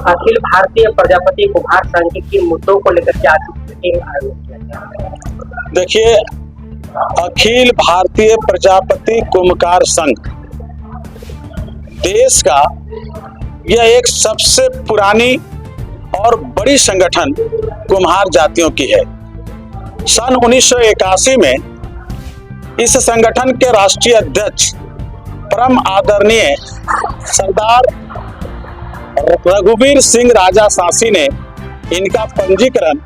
अखिल भारतीय प्रजापति कुम्हार संघ के किन मुद्दों को लेकर के आज मीटिंग आयोजित किया गया? देखिए, अखिल भारतीय प्रजापति कुम्हार संघ देश का यह एक सबसे पुरानी और बड़ी संगठन कुम्हार जातियों की है। सन 1981 में इस संगठन के राष्ट्रीय अध्यक्ष परम आदरणीय सरदार रघुवीर सिंह राजा शासी ने इनका पंजीकरण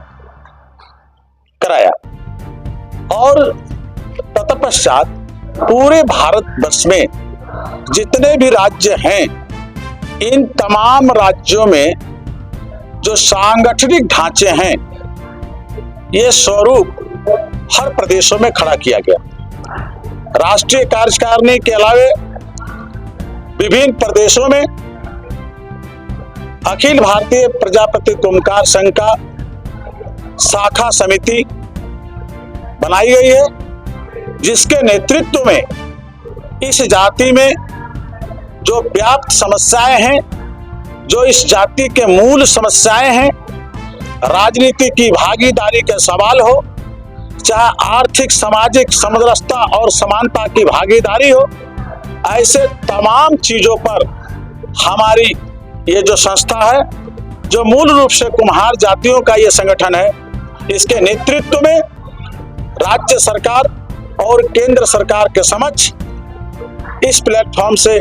कराया और तत्पश्चात पूरे भारतवर्ष में जितने भी राज्य हैं, इन तमाम राज्यों में जो सांगठनिक ढांचे हैं, ये स्वरूप हर प्रदेशों में खड़ा किया गया। राष्ट्रीय कार्यकारिणी के अलावे विभिन्न प्रदेशों में अखिल भारतीय प्रजापति कुम्हार संघ का शाखा समिति बनाई गई है, जिसके नेतृत्व में इस जाति में जो व्याप्त समस्याएं हैं, जो इस जाति के मूल समस्याएं हैं, राजनीति की भागीदारी के सवाल हो, चाहे आर्थिक सामाजिक समरसता और समानता की भागीदारी हो, ऐसे तमाम चीजों पर हमारी ये जो संस्था है, जो मूल रूप से कुम्हार जातियों का ये संगठन है, इसके नेतृत्व में राज्य सरकार और केंद्र सरकार के समक्ष इस प्लेटफॉर्म से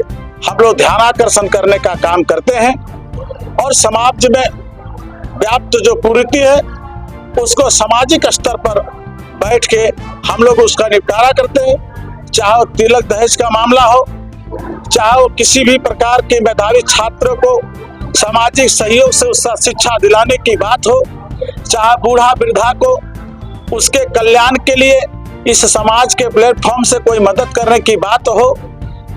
हम लोग ध्यानाकर्षण करने का काम करते हैं और समाज में व्याप्त जो कुरीति है, उसको सामाजिक स्तर पर बैठ के हम लोग उसका निपटारा करते हैं। चाहे वो तिलक दहेज का मामला हो, चाहे वो किसी भी प्रकार के मेधावी छात्रों को सामाजिक सहयोग से उसका शिक्षा दिलाने की बात हो, चाहे बूढ़ा वृद्धा को उसके कल्याण के लिए इस समाज के प्लेटफॉर्म से कोई मदद करने की बात हो,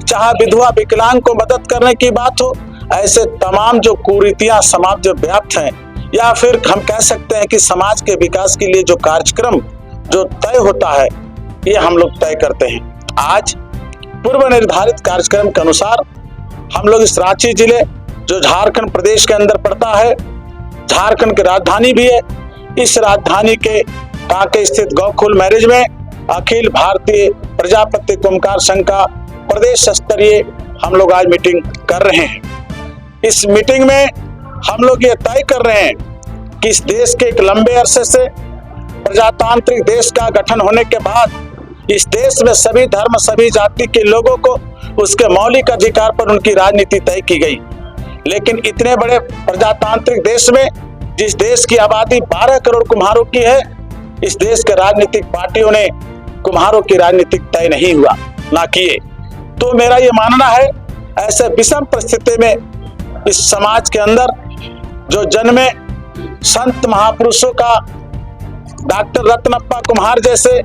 चाहे विधवा विकलांग को मदद करने की बात हो, ऐसे तमाम जो कुरीतियां समाज में व्याप्त हैं, या फिर हम कह सकते हैं कि समाज के विकास के लिए जो कार्यक्रम जो तय होता है, ये हम लोग तय करते हैं। आज पूर्व निर्धारित कार्यक्रम के अनुसार हम लोग इस रांची जिले, जो झारखंड प्रदेश के अंदर पड़ता है, झारखंड की राजधानी भी है, इस राजधानी के कांके स्थित गौकुल मैरिज में अखिल भारतीय प्रजापति कुम्हार संघ का प्रदेश स्तरीय हम लोग आज मीटिंग कर रहे हैं। इस मीटिंग में हम लोग ये तय कर रहे हैं कि इस देश के एक लंबे अरसे से प्रजातांत्रिक देश का गठन होने के बाद इस देश में सभी धर्म, सभी जाति के लोगों को उसके मौलिक अधिकार पर उनकी राजनीति तय की गई। लेकिन इतने बड़े प्रजातांत्रिक देश में, जिस देश की आबादी 12 करोड़ कुम्हारों की है, इस देश के राजनीतिक पार्टियों ने कुम्हारों की राजनीतिक तय नहीं हुआ, ना किए। तो मेरा ये मानना है, ऐसे विषम परिस्थिति में इस समाज के अंदर जो जन्मे संत महापुरुषों का, डॉक्टर रत्नप्पा कुम्हार जैसे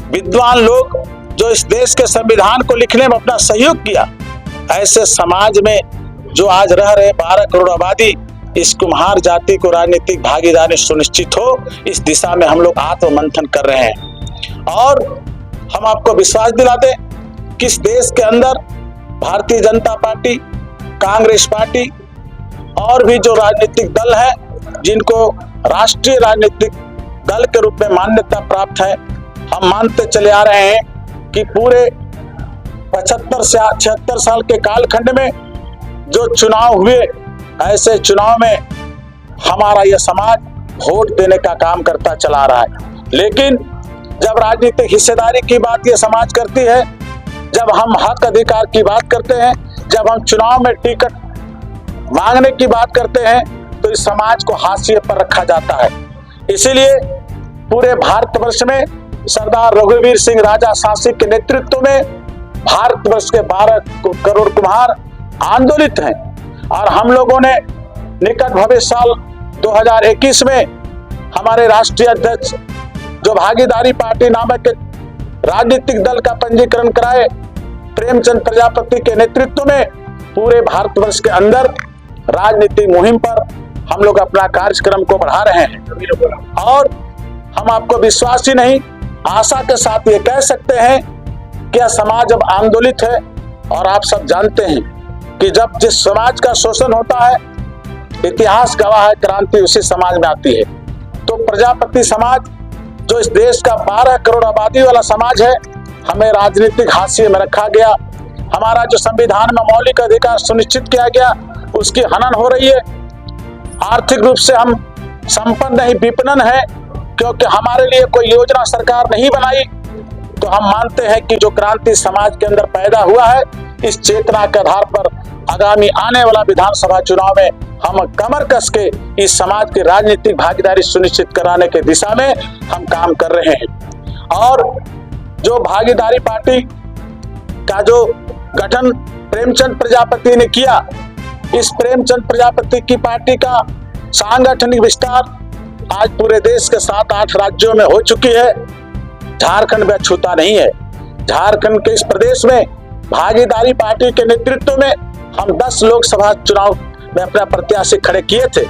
विद्वान लोग जो इस देश के संविधान को लिखने में अपना सहयोग किया, ऐसे समाज में जो आज रह रहे 12 करोड़ आबादी, इस कुम्हार जाति को राजनीतिक भागीदारी सुनिश्चित हो, इस दिशा में हम लोग आत्ममंथन कर रहे हैं। और हम आपको विश्वास दिलाते कि इस देश के अंदर भारतीय जनता पार्टी, कांग्रेस पार्टी और भी जो राजनीतिक दल है, जिनको राष्ट्रीय राजनीतिक दल के रूप में मान्यता प्राप्त है, हम मानते चले आ रहे हैं कि पूरे 75 से 76 साल के कालखंड में जो चुनाव हुए, ऐसे चुनाव में हमारा यह समाज वोट देने का काम करता चला रहा है। लेकिन जब राजनीतिक हिस्सेदारी की बात यह समाज करती है, जब हम हक अधिकार की बात करते हैं, जब हम चुनाव में टिकट मांगने की बात करते हैं, तो इस समाज को हाशिए पर रखा जाता है। इसीलिए पूरे भारतवर्ष में सरदार रघुवीर सिंह राजा शासी के नेतृत्व में भारतवर्ष के 12 करोड़ कुम्हार आंदोलित हैं और हम लोगों ने निकट भविष्य साल 2021 में हमारे राष्ट्रीय अध्यक्ष जो भागीदारी पार्टी नामक राजनीतिक दल का पंजीकरण कराए, प्रेमचंद प्रजापति के नेतृत्व में पूरे भारतवर्ष के अंदर राजनीतिक मुहिम पर हम लोग अपना कार्यक्रम को बढ़ा रहे हैं। और हम आपको विश्वास ही नहीं, आशा के साथ ये कह सकते हैं कि यह समाज अब आंदोलित है। और आप सब जानते हैं कि जब जिस समाज का शोषण होता है, इतिहास गवाह है, क्रांति उसी समाज में आती है। तो प्रजापति समाज जो इस देश का 12 करोड़ आबादी वाला समाज है, हमें राजनीतिक हाशिए में रखा गया। हमारा जो संविधान में मौलिक अधिकार सुनिश्चित किया गया उसकी हनन हो रही है। आर्थिक रूप से हम संपन्न नहीं, विपणन है, क्योंकि हमारे लिए कोई योजना सरकार नहीं बनाई। तो हम मानते हैं कि जो क्रांति समाज के अंदर पैदा हुआ है, इस चेतना के आधार पर आगामी आने वाला विधानसभा चुनाव में हम कमर कस के इस समाज की राजनीतिक भागीदारी सुनिश्चित कराने की दिशा में हम काम कर रहे हैं। और जो भागीदारी पार्टी का जो गठन प्रेमचंद प्रजापति ने किया, इस प्रेमचंद प्रजापति की पार्टी का सांगठनिक विस्तार आज पूरे देश के 7-8 राज्यों में हो चुकी है। झारखंड में छूता नहीं है। झारखंड के इस प्रदेश में भागीदारी पार्टी के नेतृत्व में हम 10 लोकसभा चुनाव में अपना प्रत्याशी खड़े किए थे,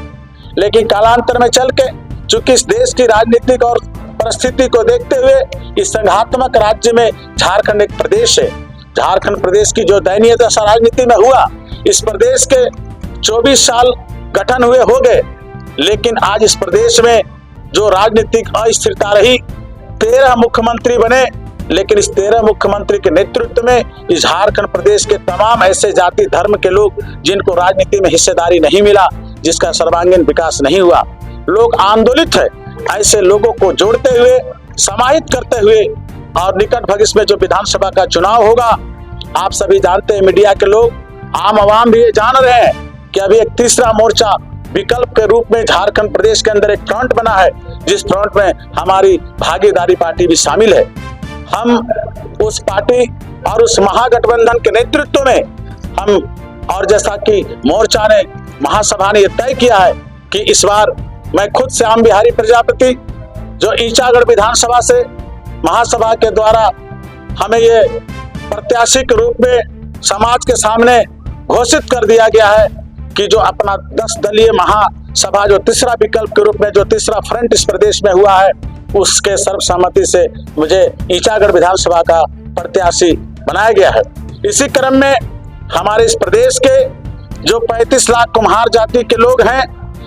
लेकिन कालांतर में चल के चूंकि इस देश की राजनीतिक और परिस्थिति को देखते हुए इस संघात्मक राज्य में झारखंड एक प्रदेश है। झारखंड प्रदेश की जो दयनीय दशा राजनीति में हुआ, इस प्रदेश के 24 साल गठन हुए हो गए, लेकिन आज इस प्रदेश में जो राजनीतिक अस्थिरता रही, 13 मुख्यमंत्री बने, लेकिन इस 13 मुख्यमंत्री के नेतृत्व में इस झारखंड प्रदेश के तमाम ऐसे जाति धर्म के लोग जिनको राजनीति में हिस्सेदारी नहीं मिला, जिसका सर्वांगीण विकास नहीं हुआ, लोग आंदोलित है। ऐसे लोगों को जोड़ते हुए, समाहित करते हुए और निकट भविष्य में जो विधानसभा का चुनाव होगा, आप सभी जानते हैं, मीडिया के लोग, आम आवाम भी ये जान रहे हैं कि अभी एक तीसरा मोर्चा विकल्प के रूप में झारखंड प्रदेश के अंदर एक फ्रंट बना है, जिस फ्रंट में हमारी भागीदारी पार्टी भी शामिल है। हम उस पार्टी और उस महागठबंधन के नेतृत्व में हम, और जैसा कि मोर्चा ने, महासभा ने यह तय किया है कि इस बार मैं खुद श्याम बिहारी प्रजापति, जो ईचागढ़ विधानसभा से महासभा के द्वारा हमें ये प्रत्याशी के रूप में समाज के सामने घोषित कर दिया गया है कि जो अपना 10 दलीय महासभा जो तीसरा विकल्प के रूप में जो तीसरा फ्रंट इस प्रदेश में हुआ है, उसके सर्वसम्मति से मुझे ईचागढ़ विधानसभा का प्रत्याशी बनाया गया है। इसी क्रम में हमारे इस प्रदेश के जो 35 लाख कुम्हार जाति के लोग हैं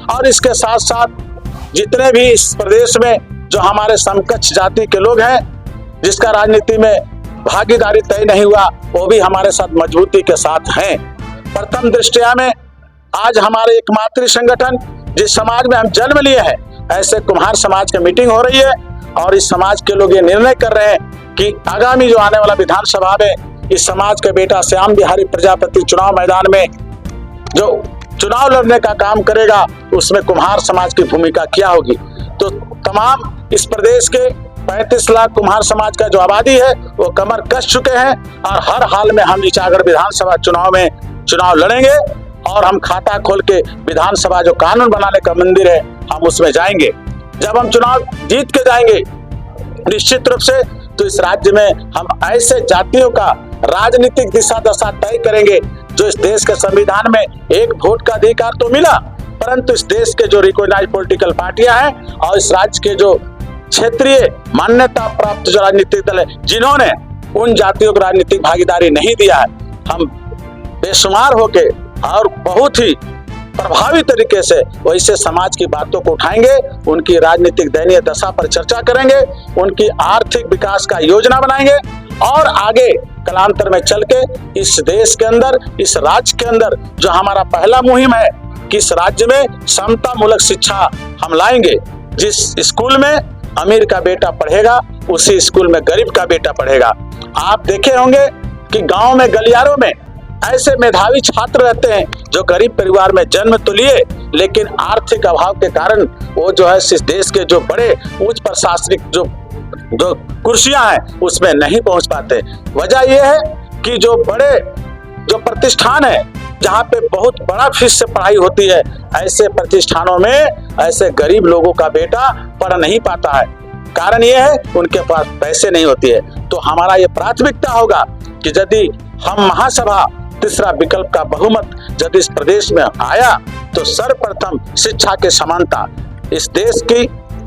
और इसके साथ साथ जितने भी इस प्रदेश में जो हमारे समकक्ष जाति के लोग हैं, जिसका राजनीति में भागीदारी तय नहीं हुआ, वो भी हमारे साथ मजबूती के साथ हैं। प्रथम दृष्टया में आज हमारे एक मातृ संगठन जिस समाज में हम जन्म लिए हैं, ऐसे कुम्हार समाज की मीटिंग हो रही है और इस समाज के लोग ये निर्णय कर रहे हैं कि आगामी जो आने वाला विधानसभा में इस समाज के बेटा श्याम बिहारी प्रजापति चुनाव मैदान में जो चुनाव लड़ने का काम करेगा, उसमें कुम्हार समाज की भूमिका क्या होगी। तो तमाम इस प्रदेश के 35 लाख कुम्हार समाज का जो आबादी है वो कमर कस चुके हैं और हर हाल में हम ईचागढ़ विधानसभा चुनाव में चुनाव लड़ेंगे और हम खाता खोल के विधानसभा जो कानून बनाने का मंदिर है, हम उसमें जाएंगे। जब हम चुनाव जीत के जाएंगे निश्चित रूप से, तो इस राज्य में हम ऐसे जातियों का राजनीतिक दिशा दशा तय करेंगे जो इस देश के संविधान में एक वोट का अधिकार तो मिला, परंतु इस देश के जो रिकॉग्नाइज्ड पॉलिटिकल पार्टियां हैं और इस राज्य के जो क्षेत्रीय मान्यता प्राप्त जो राजनीतिक दल है, जिन्होंने उन जातियों को राजनीतिक भागीदारी नहीं दिया है, हम बेशुमार होके और बहुत ही प्रभावी तरीके से वैसे समाज की बातों को उठाएंगे, उनकी राजनीतिक दयनीय दशा पर चर्चा करेंगे, उनकी आर्थिक विकास का योजना बनाएंगे और आगे कालांतर में चल के इस देश के अंदर, इस राज्य के अंदर जो हमारा पहला मुहिम है कि इस राज्य में समता मूलक शिक्षा हम लाएंगे। जिस स्कूल में अमीर का बेटा पढ़ेगा, उसी स्कूल में गरीब का बेटा पढ़ेगा। आप देखे होंगे कि गांव में, गलियारों में ऐसे मेधावी छात्र रहते हैं जो गरीब परिवार में जन्म तो लिए, लेकिन आर्थिक अभाव के कारण वो जो है इस देश के जो बड़े उच्च प्रशासनिक जो कुर्सियां हैं उसमें नहीं पहुंच पाते। वजह यह है कि जो बड़े जो प्रतिष्ठान है जहाँ पे बहुत बड़ा फीस से पढ़ाई होती है, ऐसे प्रतिष्ठानों में ऐसे गरीब लोगों का बेटा पढ़ नहीं पाता है। कारण यह है उनके पास पैसे नहीं होती है। तो हमारा ये प्राथमिकता होगा कि यदि हम महासभा तीसरा विकल्प का बहुमत यदि इस प्रदेश में आया तो सर्वप्रथम शिक्षा के समानता, इस देश की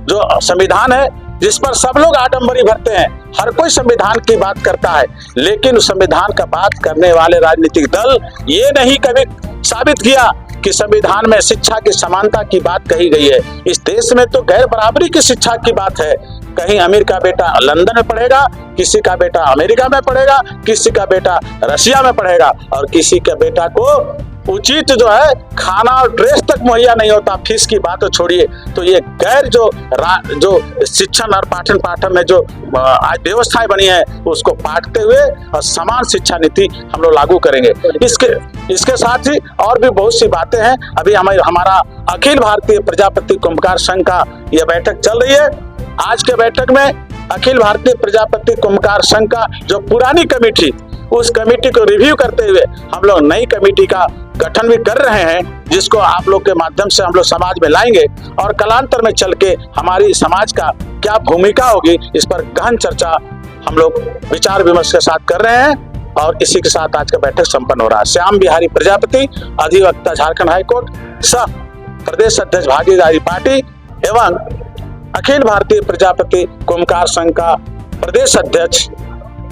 जो संविधान है जिस पर सब लोग आडंबरी भरते हैं, हर कोई संविधान की बात करता है, लेकिन उस संविधान का बात करने वाले राजनीतिक दल ये नहीं कभी साबित किया कि संविधान में शिक्षा की समानता की बात कही गई है। इस देश में तो गैर बराबरी की शिक्षा की बात है। कहीं अमीर का बेटा लंदन में पढ़ेगा, किसी का बेटा अमेरिका में पढ़ेगा, किसी का बेटा रशिया में पढ़ेगा, और किसी के बेटा को उचित जो है खाना और ड्रेस तक मुहैया नहीं होता। फीस की बात तो छोड़िए। तो ये गैर जो शिक्षण और पाठन पाठन में जो आज व्यवस्थाएं बनी है उसको पाटते हुए और समान शिक्षा नीति हम लोग लागू करेंगे। इसके साथ ही और भी बहुत सी बातें हैं। अभी हमारा अखिल भारतीय प्रजापति कुंभकार संघ का यह बैठक चल रही है। आज के बैठक में अखिल भारतीय प्रजापति कुंभकार संघ का जो पुरानी कमेटी, उस कमेटी को रिव्यू करते हुए हम लोग नई कमेटी का गठन भी कर रहे हैं, जिसको आप लोग के माध्यम से हम लोग समाज में लाएंगे और कालांतर में चल के हमारी समाज का क्या भूमिका होगी इस पर गहन चर्चा हम लोग विचार विमर्श के साथ कर रहे हैं। और इसी के साथ आज का बैठक संपन्न हो रहा है। श्याम बिहारी प्रजापति, अधिवक्ता झारखंड हाईकोर्ट, सह प्रदेश अध्यक्ष भागीदारी पार्टी एवं अखिल भारतीय प्रजापति कुंभकार संघ का प्रदेश अध्यक्ष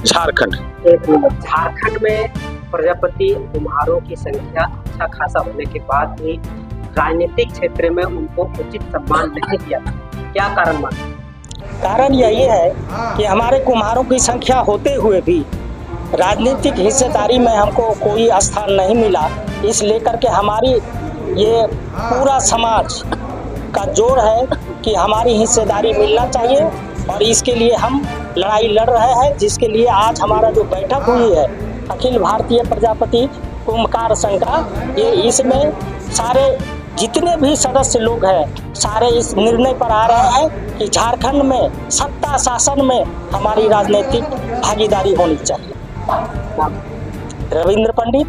झारखंड। झारखंड में प्रजापति कुम्हारों की संख्या अच्छा खासा होने के बाद भी राजनीतिक क्षेत्र में उनको उचित सम्मान नहीं दिया। क्या कारण मानते हैं? कारण यही है कि हमारे कुम्हारों की संख्या होते हुए भी राजनीतिक हिस्सेदारी में हमको कोई स्थान नहीं मिला। इस लेकर के हमारी ये पूरा समाज का जोर है कि हमारी हिस्सेदारी मिलना चाहिए, और इसके लिए हम लड़ाई लड़ रहे हैं, जिसके लिए आज हमारा जो बैठक हुई है अखिल भारतीय प्रजापति कुंभकार संघ का, ये इसमें सारे जितने भी सदस्य लोग हैं सारे इस निर्णय पर आ रहे हैं कि झारखंड में सत्ता शासन में हमारी राजनीतिक भागीदारी होनी चाहिए। रविंद्र पंडित,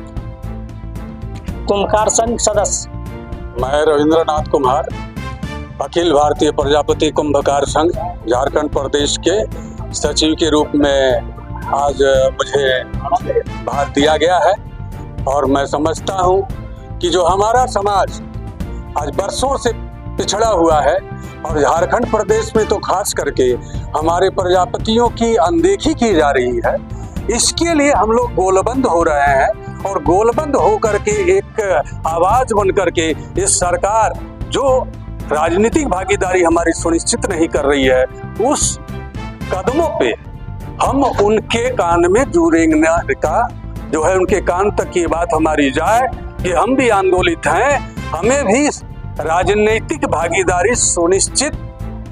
कुंभकार संघ सदस्य। मैं रविंद्रनाथ कुमार, अखिल भारतीय प्रजापति कुंभकार संघ झारखंड प्रदेश के सचिव के रूप में आज मुझे भार दिया गया है। और मैं समझता हूं कि जो हमारा समाज आज बरसों से पिछड़ा हुआ है, और झारखंड प्रदेश में तो खास करके हमारे प्रजापतियों की अनदेखी की जा रही है, इसके लिए हम लोग गोलबंद हो रहे हैं। और गोलबंद हो करके एक आवाज बन करके इस सरकार जो राजनीतिक भागीदारी हमारी सुनिश्चित नहीं कर रही है, उस कदमों पे हम उनके कान में जुड़ेंगे का जो है, उनके कान तक ये बात हमारी जाए कि हम भी आंदोलित हैं, हमें भी राजनीतिक भागीदारी सुनिश्चित,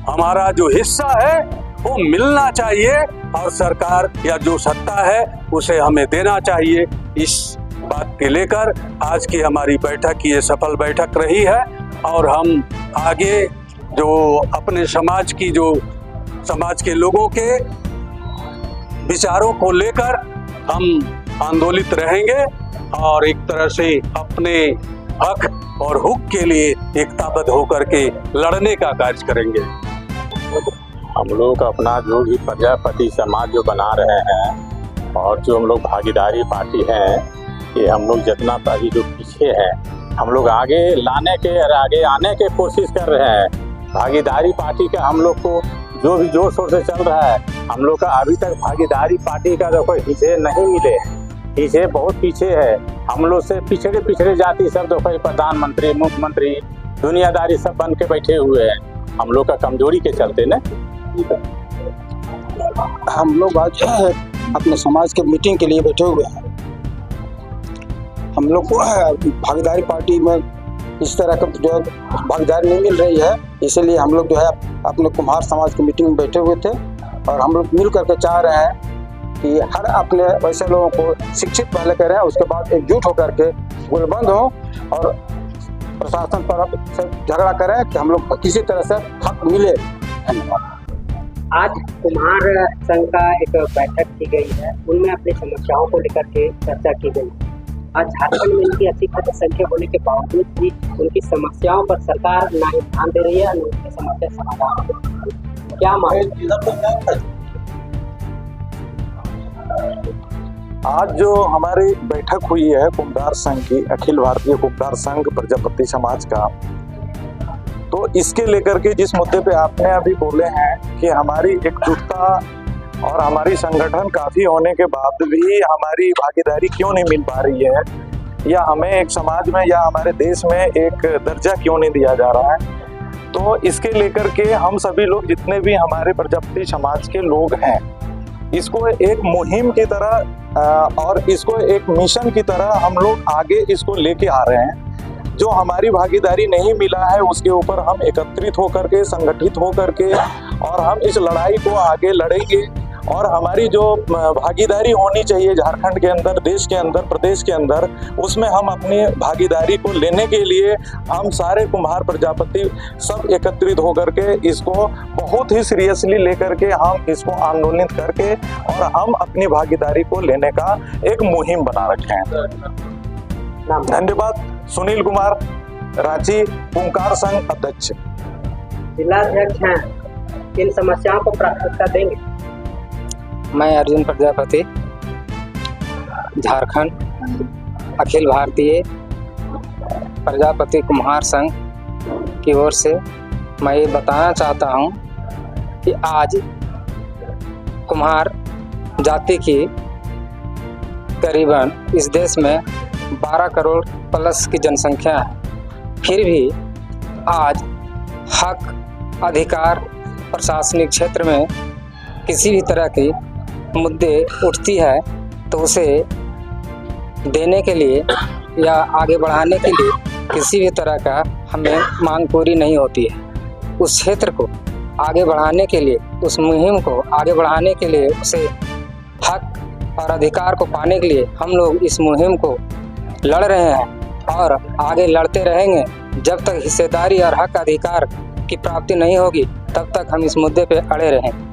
हमारा जो हिस्सा है वो मिलना चाहिए, और सरकार या जो सत्ता है उसे हमें देना चाहिए। इस बात के लेकर आज की हमारी बैठक ये सफल बैठक रही है। और हम आगे जो अपने समाज के लोगों के विचारों को लेकर हम आंदोलित रहेंगे, और एक तरह से अपने हक और हुक के लिए एकताबद्ध होकर के लड़ने का कार्य करेंगे। हम लोग अपना जो भी प्रजापति समाज जो बना रहे हैं, और जो हम लोग भागीदारी पार्टी हैं, ये हम लोग जितना अभी जो पीछे हैं हम लोग आगे लाने के और आगे आने की कोशिश कर रहे हैं। भागीदारी पार्टी का हम लोग को जो भी जोर शोर से चल रहा है, हम लोग का अभी तक भागीदारी पार्टी का जो कोई हिस्से नहीं मिले, हिस्से बहुत पीछे है। हम लोग से पिछड़े जाति सब जो कोई प्रधानमंत्री, मुख्यमंत्री, दुनियादारी सब बन के बैठे हुए हैं, हम लोग का कमजोरी के चलते न। हम लोग आज अपने समाज के मीटिंग के लिए बैठे हुए हैं। हम लोग को भागीदारी पार्टी में इस तरह का जो है भागीदारी नहीं मिल रही है, इसीलिए हम लोग जो है अपने कुम्हार समाज की मीटिंग में बैठे हुए थे, और हम लोग मिल करके चाह रहे हैं कि हर अपने वैसे लोगों को शिक्षित पहले करें, उसके बाद एकजुट होकर के गोलबंद हो और प्रशासन पर से झगड़ा करें कि हम लोग किसी तरह से हक मिले। आज कुम्हार संघ का एक बैठक की गई है, उनमें अपनी समस्याओं को लेकर के चर्चा की गई। आज झारखंड में इनकी अच्छी खासी संख्या होने के बावजूद भी उनकी समस्याओं पर सरकार ना ही ध्यान दे रही है, न उनकी समस्या समाधान। क्या मांग? आज जो हमारी बैठक हुई है कुम्हार संघ की, अखिल भारतीय कुम्हार संघ प्रजापति समाज का, तो इसके लेकर के जिस मुद्दे पे आपने अभी बोले हैं कि हमारी एकजुटता और हमारी संगठन काफी होने के बाद भी हमारी भागीदारी क्यों नहीं मिल पा रही है, या हमें एक समाज में या हमारे देश में एक दर्जा क्यों नहीं दिया जा रहा है। तो इसके लेकर के हम सभी लोग जितने भी हमारे प्रजापति समाज के लोग हैं, इसको एक मुहिम की तरह और इसको एक मिशन की तरह हम लोग आगे इसको लेके आ रहे हैं। जो हमारी भागीदारी नहीं मिला है उसके ऊपर हम एकत्रित होकर के, संगठित होकर के और हम इस लड़ाई को आगे लड़ेंगे। और हमारी जो भागीदारी होनी चाहिए झारखंड के अंदर, देश के अंदर, प्रदेश के अंदर, उसमें हम अपनी भागीदारी को लेने के लिए हम सारे कुम्हार प्रजापति सब एकत्रित होकर के इसको बहुत ही सीरियसली लेकर के हम इसको आंदोलित करके और हम अपनी भागीदारी को लेने का एक मुहिम बना रखे हैं। धन्यवाद। सुनील कुमार, रांची, कुम्हार संघ अध्यक्ष। जिलाध्यक्ष हैं, इन समस्याओं को प्राथमिकता देंगे? मैं अर्जुन प्रजापति, झारखंड अखिल भारतीय प्रजापति कुम्हार संघ की ओर से मैं ये बताना चाहता हूँ कि आज कुम्हार जाति की करीबन इस देश में 12 करोड़ प्लस की जनसंख्या है। फिर भी आज हक, अधिकार, प्रशासनिक क्षेत्र में किसी भी तरह की मुद्दे उठती है तो उसे देने के लिए या आगे बढ़ाने के लिए किसी भी तरह का हमें मांग पूरी नहीं होती है। उस क्षेत्र को आगे बढ़ाने के लिए, उस मुहिम को आगे बढ़ाने के लिए, उसे हक और अधिकार को पाने के लिए हम लोग इस मुहिम को लड़ रहे हैं और आगे लड़ते रहेंगे। जब तक हिस्सेदारी और हक अधिकार की प्राप्ति नहीं होगी तब तक हम इस मुद्दे पे अड़े रहेंगे।